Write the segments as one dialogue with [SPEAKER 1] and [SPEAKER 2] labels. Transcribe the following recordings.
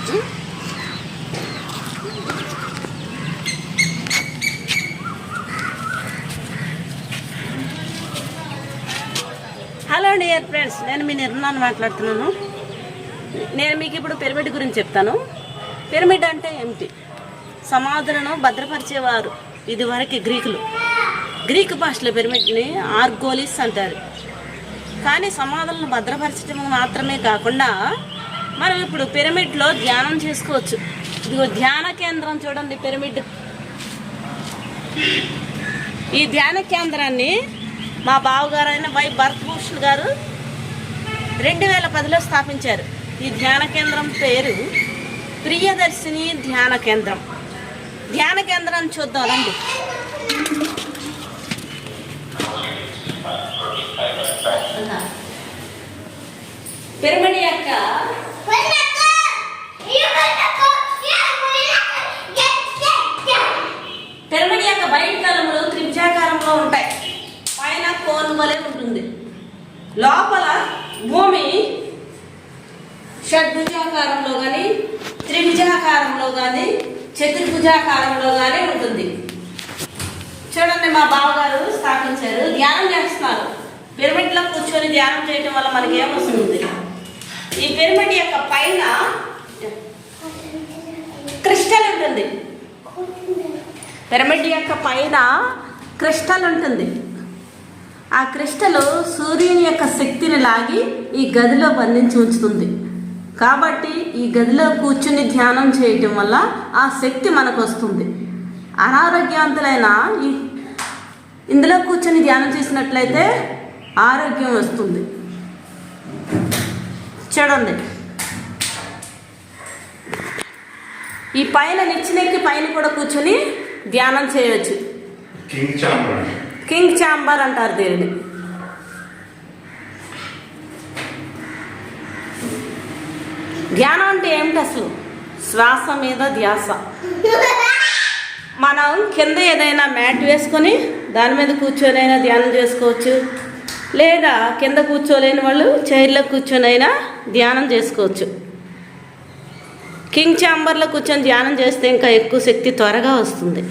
[SPEAKER 1] Hello dear friends, నేను మీ నిర్మలాని మాట్లాడుతున్నాను. నేను మీకు ఇప్పుడు పిరమిడ్ గురించి చెప్తాను. పిరమిడ్ అంటే ఏమిటి? సమాధులను భద్రపరిచేవారు ఇదివరకు గ్రీకు భాషలో పిరమిడ్ని ఆర్గోలిస్ అంటారు. కానీ సమాధులను భద్రపరచడం మాత్రమే కాకుండా మనం ఇప్పుడు పిరమిడ్లో ధ్యానం చేసుకోవచ్చు. ఇదిగో ధ్యాన కేంద్రం చూడండి, పిరమిడ్. ఈ ధ్యాన కేంద్రాన్ని మా బావగారైన వై భరతభూషణ్ గారు 2010లో స్థాపించారు. ఈ ధ్యాన కేంద్రం పేరు ప్రియదర్శిని ధ్యాన కేంద్రం. ధ్యాన కేంద్రాన్ని చూద్దాం రండి. పిరమిడ్ యొక్క బయట తలములు త్రిభుజాకారంలో ఉంటాయి. పైన కోన్ వలె ఉంటుంది. లోపల భూమి షడ్భుజాకారంలో కానీ, త్రిభుజాకారంలో కానీ, చతుర్భుజాకారంలో కానీ ఉంటుంది. చూడండి, మా బావగారు స్థాపించారు. ధ్యానం చేస్తున్నారు. పిరమిడ్లో కూర్చొని ధ్యానం చేయటం వల్ల మనకి ఏమొస్తుంది? ఈ పిరమిడ్ యొక్క పైన క్రిస్టల్ ఉంటుంది. పిరమిడ్ యొక్క పైన క్రిస్టల్ ఉంటుంది. ఆ క్రిస్టల్ సూర్యుని యొక్క శక్తిని లాగి ఈ గదిలో బంధించి ఉంచుతుంది. కాబట్టి ఈ గదిలో కూర్చుని ధ్యానం చేయటం వల్ల ఆ శక్తి మనకు వస్తుంది. అనారోగ్యవంతులైన ఇందులో కూర్చొని ధ్యానం చేసినట్లయితే ఆరోగ్యం వస్తుంది. చూడండి, ఈ పైన నిచ్చినెక్కి పైన కూడా కూర్చొని ధ్యానం చేయవచ్చు. కింగ్ ఛాంబర్ అంటారు దీనిని. ధ్యానం అంటే ఏమిటి అసలు? శ్వాస మీద ధ్యాస. మనం కింద ఏదైనా మ్యాట్ వేసుకొని దాని మీద కూర్చొనైనా ధ్యానం చేసుకోవచ్చు. లేదా కింద కూర్చోలేని వాళ్ళు చైర్లో కూర్చొనైనా ధ్యానం చేసుకోవచ్చు. కింగ్ ఛాంబర్లో కూర్చొని ధ్యానం చేస్తే ఇంకా ఎక్కువ శక్తి త్వరగా వస్తుంది.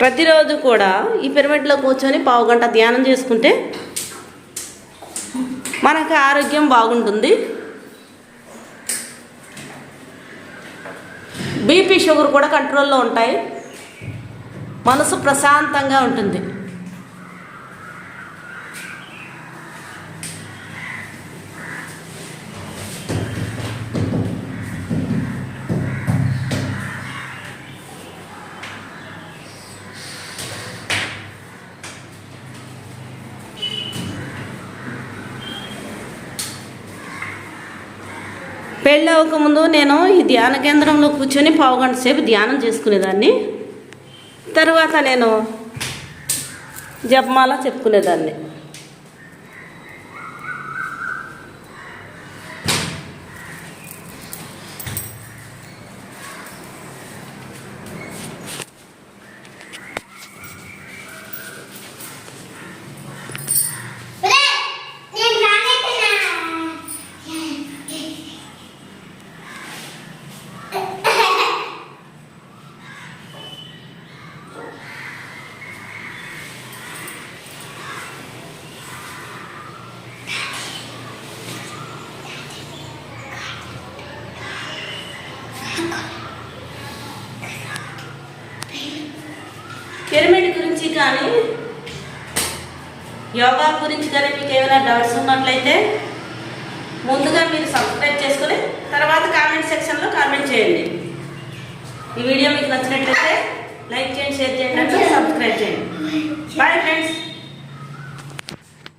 [SPEAKER 1] ప్రతిరోజు కూడా ఈ పిరమిడ్లో కూర్చొని పావుగంట ధ్యానం చేసుకుంటే మనకు ఆరోగ్యం బాగుంటుంది. బీపీ, షుగర్ కూడా కంట్రోల్లో ఉంటాయి. మనసు ప్రశాంతంగా ఉంటుంది. పెళ్ళి అవ్వకముందు నేను ఈ ధ్యాన కేంద్రంలో కూర్చొని పావుగంట సేపు ధ్యానం చేసుకునేదాన్ని. తర్వాత నేను జపమాల చెప్పుకునేదాన్ని. పిరమిడ్ గురించి కానీ యోగా గురించి కానీ మీకు ఏమైనా డౌట్స్ ఉన్నట్లయితే ముందుగా మీరు సబ్స్క్రైబ్ చేసుకుని తర్వాత కామెంట్ సెక్షన్లో కామెంట్ చేయండి. ఈ వీడియో మీకు నచ్చినట్లయితే లైక్ చేయండి, షేర్ చేయండి, సబ్స్క్రైబ్ చేయండి. Bye friends.